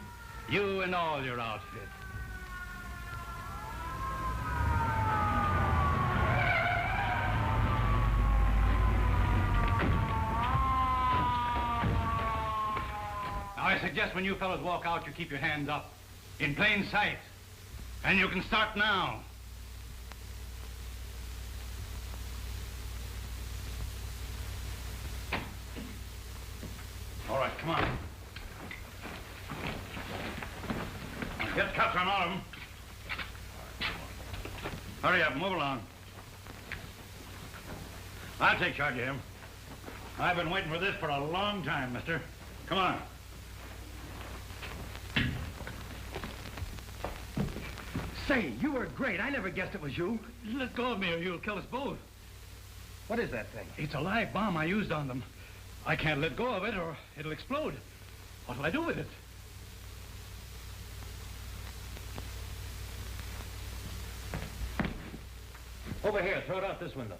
You and all your outfit. Now, I suggest when you fellows walk out, you keep your hands up, in plain sight. And you can start now. All right, come on. Get cuffs on all of them. Hurry up, move along. I'll take charge of him. I've been waiting for this for a long time, mister. Come on. Say, you were great. I never guessed it was you. Let go of me or you'll kill us both. What is that thing? It's a live bomb I used on them. I can't let go of it or it'll explode. What'll I do with it? Over here, throw it out this window.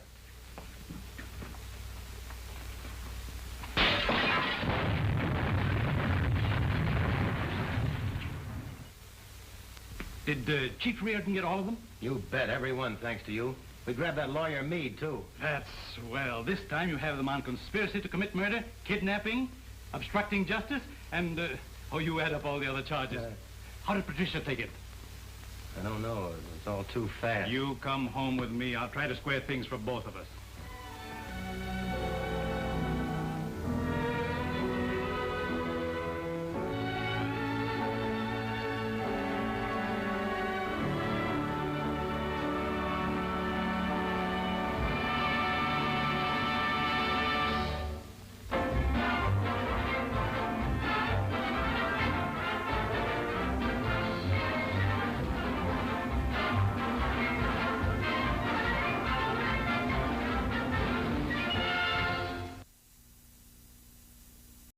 Did Chief Reardon get all of them? You bet, every one, thanks to you. We grabbed that lawyer Meade, too. That's swell. This time you have them on conspiracy to commit murder, kidnapping, obstructing justice, and, oh, you add up all the other charges. How did Patricia take it? I don't know. It's all too fast. You come home with me. I'll try to square things for both of us.